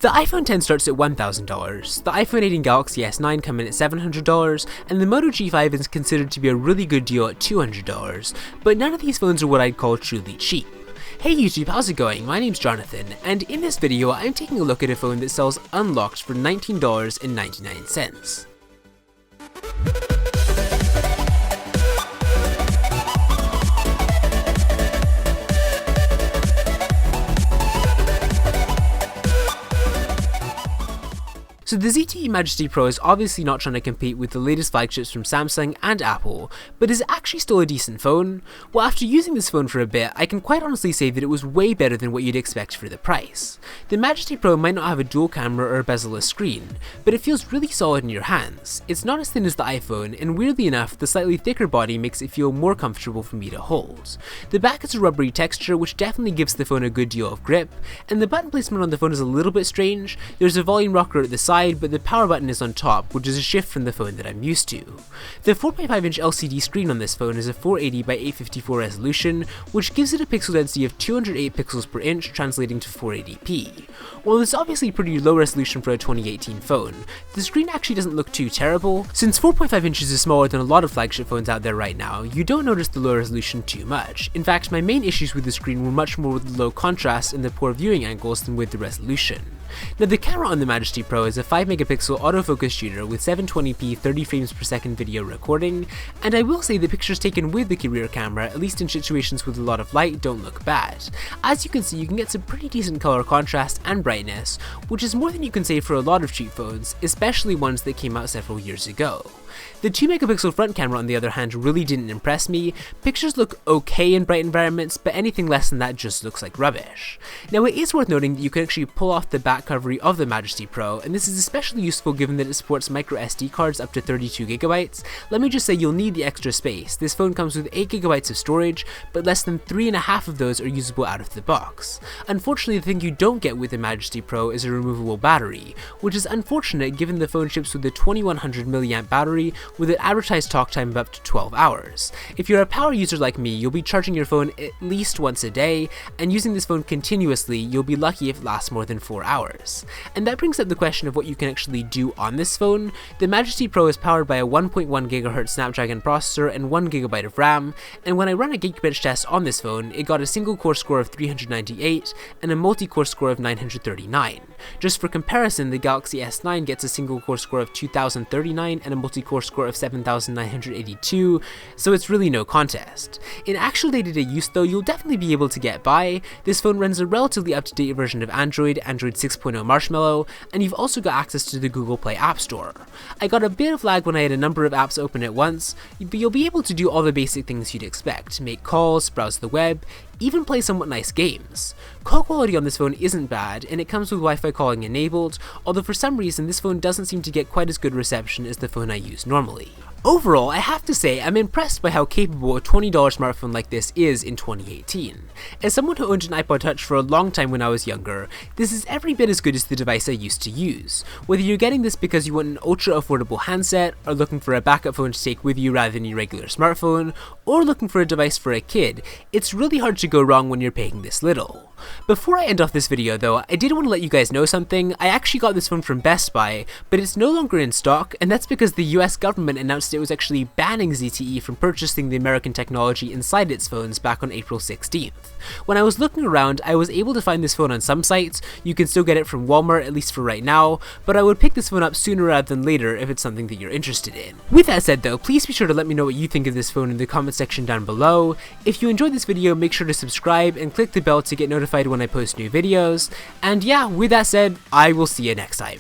The iPhone X starts at $1,000, the iPhone 8 and Galaxy S9 come in at $700, and the Moto G5 is considered to be a really good deal at $200, but none of these phones are what I'd call truly cheap. Hey YouTube, how's it going? My name's Jonathan, and in this video I'm taking a look at a phone that sells unlocked for $19.99. So the ZTE Majesty Pro is obviously not trying to compete with the latest flagships from Samsung and Apple, but is it actually still a decent phone? Well, after using this phone for a bit, I can quite honestly say that it was way better than what you'd expect for the price. The Majesty Pro might not have a dual camera or a bezel-less screen, but it feels really solid in your hands. It's not as thin as the iPhone, and weirdly enough, the slightly thicker body makes it feel more comfortable for me to hold. The back is a rubbery texture, which definitely gives the phone a good deal of grip, and the button placement on the phone is a little bit strange. There's a volume rocker at the side, but the power button is on top, which is a shift from the phone that I'm used to. The 4.5-inch LCD screen on this phone is a 480 by 854 resolution, which gives it a pixel density of 208 pixels per inch, translating to 480p. While it's obviously pretty low resolution for a 2018 phone, the screen actually doesn't look too terrible. Since 4.5 inches is smaller than a lot of flagship phones out there right now, you don't notice the low resolution too much. In fact, my main issues with the screen were much more with the low contrast and the poor viewing angles than with the resolution. Now the camera on the Majesty Pro is a 5-megapixel autofocus shooter with 720p 30 frames per second video recording, and I will say the pictures taken with the rear camera, at least in situations with a lot of light, don't look bad. As you can see, you can get some pretty decent color contrast and brightness, which is more than you can say for a lot of cheap phones, especially ones that came out several years ago. The 2-megapixel front camera on the other hand really didn't impress me. Pictures look okay in bright environments, but anything less than that just looks like rubbish. Now it is worth noting that you can actually pull off the back covering of the Majesty Pro, and this is especially useful given that it supports micro SD cards up to 32GB. Let me just say you'll need the extra space. This phone comes with 8GB of storage, but less than 3.5 of those are usable out of the box. Unfortunately, the thing you don't get with the Majesty Pro is a removable battery, which is unfortunate given the phone ships with a 2100 mAh battery with an advertised talk time of up to 12 hours. If you're a power user like me, you'll be charging your phone at least once a day, and using this phone continuously, you'll be lucky if it lasts more than 4 hours. And that brings up the question of what you can actually do on this phone. The Majesty Pro is powered by a 1.1 GHz Snapdragon processor and 1GB of RAM, and when I run a Geekbench test on this phone, it got a single core score of 398 and a multi-core score of 939. Just for comparison, the Galaxy S9 gets a single core score of 2039 and a multi-core score of 7,982, so it's really no contest. In actual day-to-day use though, you'll definitely be able to get by. This phone runs a relatively up-to-date version of Android 6.0 Marshmallow, and you've also got access to the Google Play App Store. I got a bit of lag when I had a number of apps open at once, but you'll be able to do all the basic things you'd expect: make calls, browse the web, even play somewhat nice games. Call quality on this phone isn't bad, and it comes with Wi-Fi calling enabled, although for some reason this phone doesn't seem to get quite as good reception as the phone I use normally. Overall, I have to say I'm impressed by how capable a $20 smartphone like this is in 2018. As someone who owned an iPod Touch for a long time when I was younger, this is every bit as good as the device I used to use. Whether you're getting this because you want an ultra affordable handset, or looking for a backup phone to take with you rather than your regular smartphone, or looking for a device for a kid, it's really hard to go wrong when you're paying this little. Before I end off this video though, I did want to let you guys know something. I actually got this phone from Best Buy, but it's no longer in stock, and that's because the US government announced it was actually banning ZTE from purchasing the American technology inside its phones back on April 16th. When I was looking around, I was able to find this phone on some sites. You can still get it from Walmart, at least for right now, but I would pick this phone up sooner rather than later if it's something that you're interested in. With that said though, please be sure to let me know what you think of this phone in the comment section down below. If you enjoyed this video, make sure to subscribe and click the bell to get notified when I post new videos. And yeah, with that said, I will see you next time.